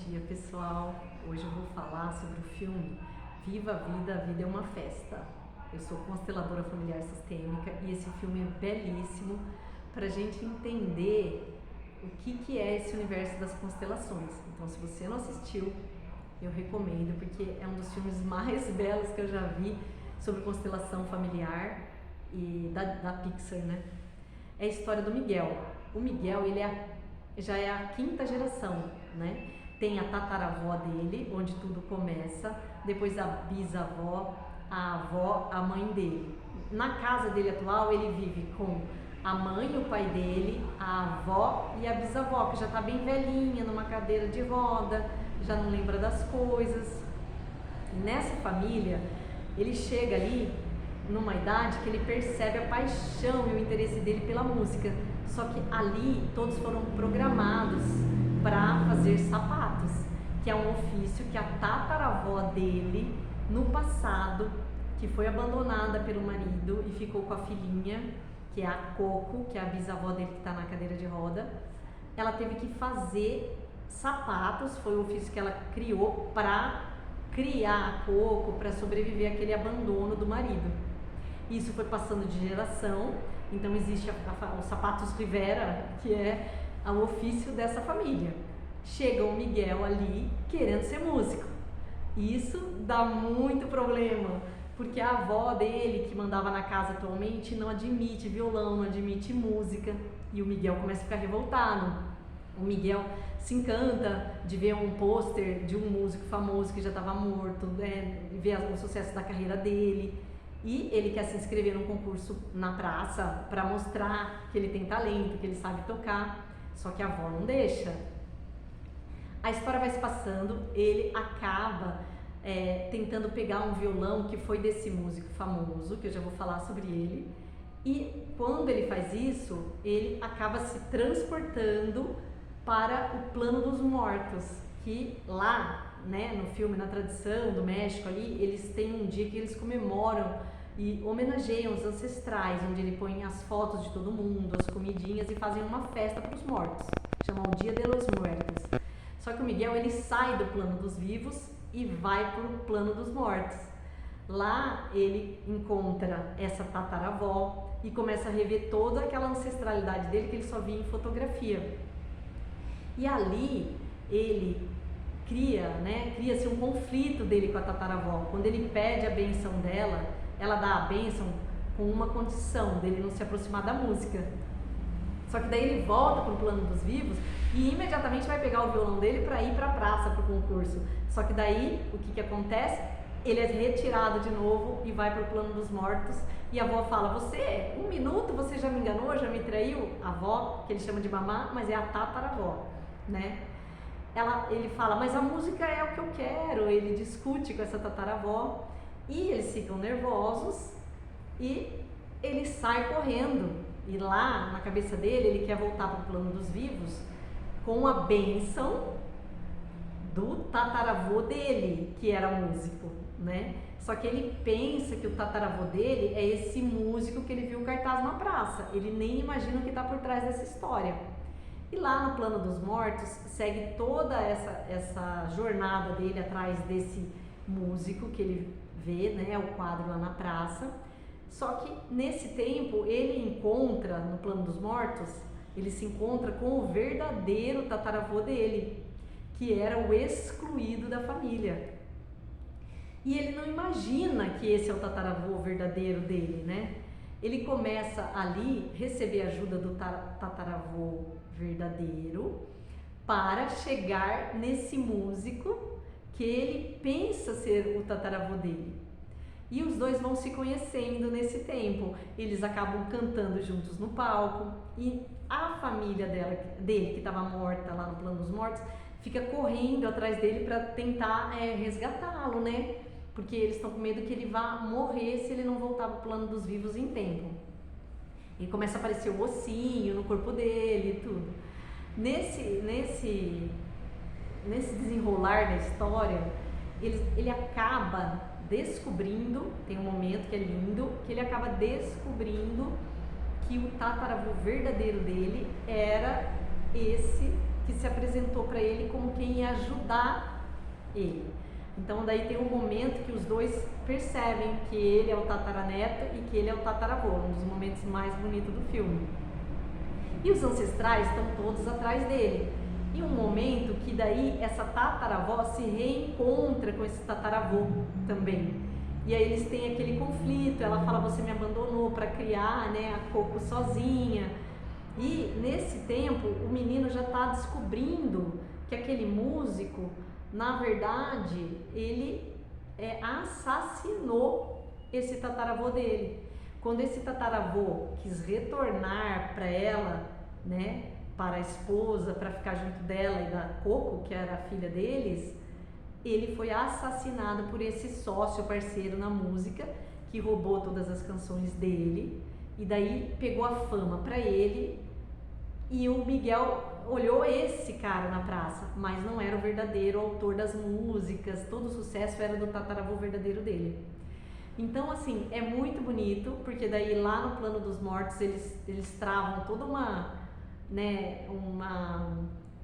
dia, pessoal. Hoje eu vou falar sobre o filme Viva a Vida é uma Festa. Eu sou consteladora familiar sistêmica e esse filme é belíssimo para a gente entender o que é esse universo das constelações. Então, se você não assistiu, eu recomendo, porque é um dos filmes mais belos que eu já vi sobre constelação familiar e da Pixar, né? É a história do Miguel. O Miguel, já é a quinta geração, né? Tem a tataravó dele, onde tudo começa, depois a bisavó, a avó, a mãe dele. Na casa dele atual, ele vive com a mãe, o pai dele, a avó e a bisavó, que já está bem velhinha, numa cadeira de roda, já não lembra das coisas. Nessa família, ele chega ali numa idade que ele percebe a paixão e o interesse dele pela música. Só que ali todos foram programados para fazer sapatos, que é um ofício que a tataravó dele, no passado, que foi abandonada pelo marido e ficou com a filhinha, que é a Coco, que é a bisavó dele que está na cadeira de roda, ela teve que fazer sapatos, foi o ofício que ela criou para criar a Coco, para sobreviver àquele abandono do marido. Isso foi passando de geração, então existe os sapatos Rivera, que é o ofício dessa família. Chega o Miguel ali querendo ser músico. Isso dá muito problema, porque a avó dele, que mandava na casa atualmente, não admite violão, não admite música, e o Miguel começa a ficar revoltado. O Miguel se encanta de ver um pôster de um músico famoso que já estava morto, ver o sucesso da carreira dele. E ele quer se inscrever num concurso na praça para mostrar que ele tem talento, que ele sabe tocar, só que a avó não deixa. A história vai se passando, ele acaba tentando pegar um violão que foi desse músico famoso, que eu já vou falar sobre ele, e quando ele faz isso, ele acaba se transportando para o plano dos mortos, que lá, né, no filme, na tradição do México ali, eles têm um dia que eles comemoram e homenageiam os ancestrais, onde ele põe as fotos de todo mundo, as comidinhas e fazem uma festa para os mortos, chama o Dia de los Muertos. Só que o Miguel, ele sai do plano dos vivos e vai para o plano dos mortos. Lá ele encontra essa tataravó e começa a rever toda aquela ancestralidade dele que ele só via em fotografia. E ali ele cria-se um conflito dele com a tataravó. Quando ele pede a benção dela, ela dá a benção com uma condição, dele não se aproximar da música. Só que daí ele volta para o plano dos vivos e imediatamente vai pegar o violão dele para ir para a praça, para o concurso. Só que daí, o que acontece? Ele é retirado de novo e vai para o plano dos mortos. E a avó fala, você, um minuto, você já me enganou, já me traiu? A avó, que ele chama de mamá, mas é a tataravó, né? Ele fala, mas a música é o que eu quero. Ele discute com essa tataravó e eles ficam nervosos e ele sai correndo. E lá na cabeça dele, ele quer voltar para o plano dos vivos com a bênção do tataravô dele, que era músico, né? Só que ele pensa que o tataravô dele é esse músico que ele viu o cartaz na praça. Ele nem imagina o que está por trás dessa história. E lá no plano dos mortos, segue toda essa jornada dele atrás desse músico que ele vê, né, o quadro lá na praça. Só que nesse tempo, ele encontra, no plano dos mortos, ele se encontra com o verdadeiro tataravô dele, que era o excluído da família. E ele não imagina que esse é o tataravô verdadeiro dele, né? Ele começa ali receber ajuda do tataravô verdadeiro para chegar nesse músico que ele pensa ser o tataravô dele. E os dois vão se conhecendo nesse tempo. Eles acabam cantando juntos no palco e a família dele, que estava morta lá no plano dos mortos, fica correndo atrás dele para tentar resgatá-lo, né? Porque eles estão com medo que ele vá morrer se ele não voltar para o plano dos vivos em tempo. E começa a aparecer o ossinho no corpo dele e tudo. Nesse desenrolar da história, ele acaba descobrindo, tem um momento que é lindo, que ele acaba descobrindo que o tataravô verdadeiro dele era esse que se apresentou para ele como quem ia ajudar ele. Então daí tem um momento que os dois percebem que ele é o tataraneto e que ele é o tataravô, um dos momentos mais bonitos do filme. E os ancestrais estão todos atrás dele. E um momento que daí essa tataravó se reencontra com esse tataravô também. E aí eles têm aquele conflito, ela fala, você me abandonou para criar, né, a Coco sozinha. E nesse tempo o menino já está descobrindo que aquele músico, na verdade, ele assassinou esse tataravô dele. Quando esse tataravô quis retornar para ela, né, para a esposa, para ficar junto dela e da Coco, que era a filha deles, ele foi assassinado por esse sócio parceiro na música, que roubou todas as canções dele, e daí pegou a fama para ele, e o Miguel olhou esse cara na praça, mas não era o verdadeiro autor das músicas, todo o sucesso era do tataravô verdadeiro dele. Então, assim, é muito bonito, porque daí lá no plano dos mortos eles travam toda uma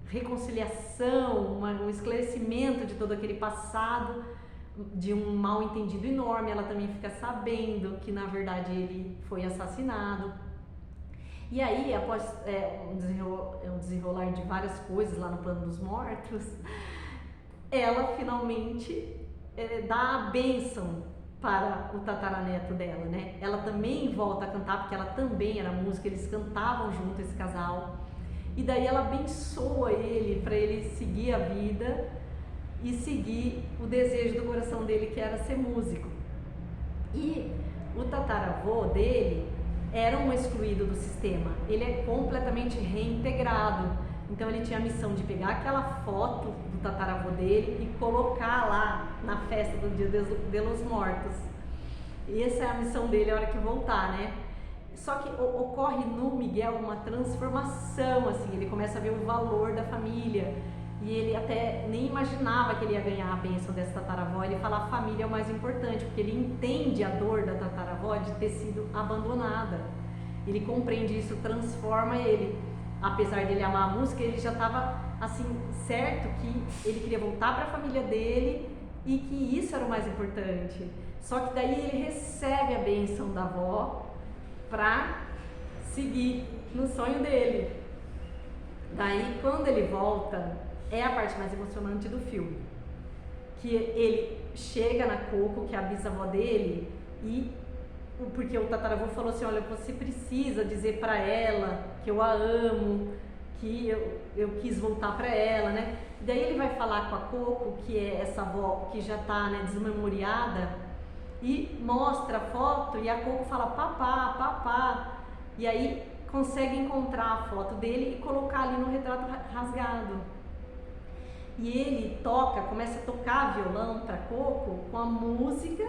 reconciliação, um esclarecimento de todo aquele passado, de um mal entendido enorme. Ela também fica sabendo que na verdade ele foi assassinado. E aí, após um desenrolar de várias coisas lá no plano dos mortos, ela finalmente dá a bênção para o tataraneto dela, né? Ela também volta a cantar, porque ela também era música, eles cantavam junto, esse casal. E daí ela abençoa ele para ele seguir a vida e seguir o desejo do coração dele, que era ser músico. E o tataravô dele era um excluído do sistema, ele é completamente reintegrado. Então ele tinha a missão de pegar aquela foto do tataravô dele e colocar lá na festa do Dia de los Mortos. E essa é a missão dele a hora que voltar, né? Só que ocorre no Miguel uma transformação, assim, ele começa a ver o valor da família. E ele até nem imaginava que ele ia ganhar a bênção dessa tataravó. Ele fala, a família é o mais importante, porque ele entende a dor da tataravó de ter sido abandonada. Ele compreende isso, transforma ele. Apesar dele amar a música, ele já estava assim, certo que ele queria voltar para a família dele e que isso era o mais importante. Só que daí ele recebe a bênção da avó para seguir no sonho dele. Daí, quando ele volta, é a parte mais emocionante do filme, que ele chega na Coco, que é a bisavó dele, e porque o tataravô falou assim, olha, você precisa dizer para ela que eu a amo, que eu quis voltar para ela, né? Daí ele vai falar com a Coco, que é essa avó que já tá, né, desmemoriada, e mostra a foto, e a Coco fala, papá, papá, e aí consegue encontrar a foto dele e colocar ali no retrato rasgado. E ele começa a tocar violão para Coco com a música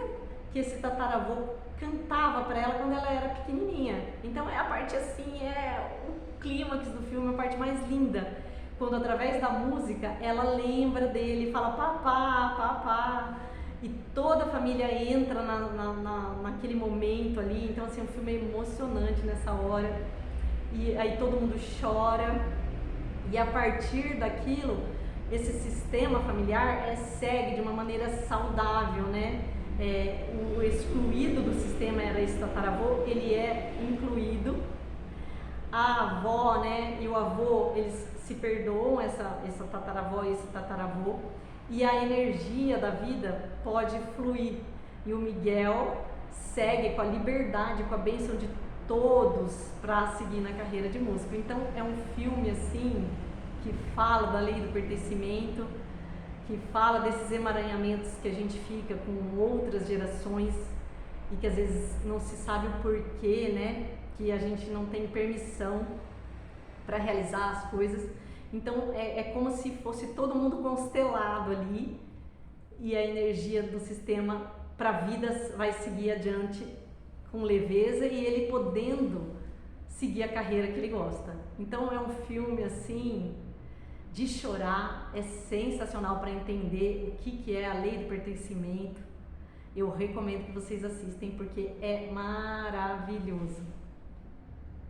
que esse tataravô cantava para ela quando ela era pequenininha. Então é a parte assim, é o clímax do filme, a parte mais linda, quando através da música ela lembra dele, fala papá, papá, e toda a família entra naquele momento ali. Então assim, o filme é emocionante nessa hora, e aí todo mundo chora, e a partir daquilo esse sistema familiar segue de uma maneira saudável, né? O excluído do sistema era esse tataravô, ele é incluído. A avó, né, e o avô, eles se perdoam, essa tataravó e esse tataravô, e a energia da vida pode fluir. E o Miguel segue com a liberdade, com a bênção de todos para seguir na carreira de músico. Então é um filme assim que fala da lei do pertencimento, que fala desses emaranhamentos que a gente fica com outras gerações e que às vezes não se sabe o porquê, né? Que a gente não tem permissão para realizar as coisas. Então é como se fosse todo mundo constelado ali, e a energia do sistema para a vida vai seguir adiante com leveza, e ele podendo seguir a carreira que ele gosta. Então é um filme assim de chorar, é sensacional para entender o que é a lei do pertencimento. Eu recomendo que vocês assistem porque é maravilhoso.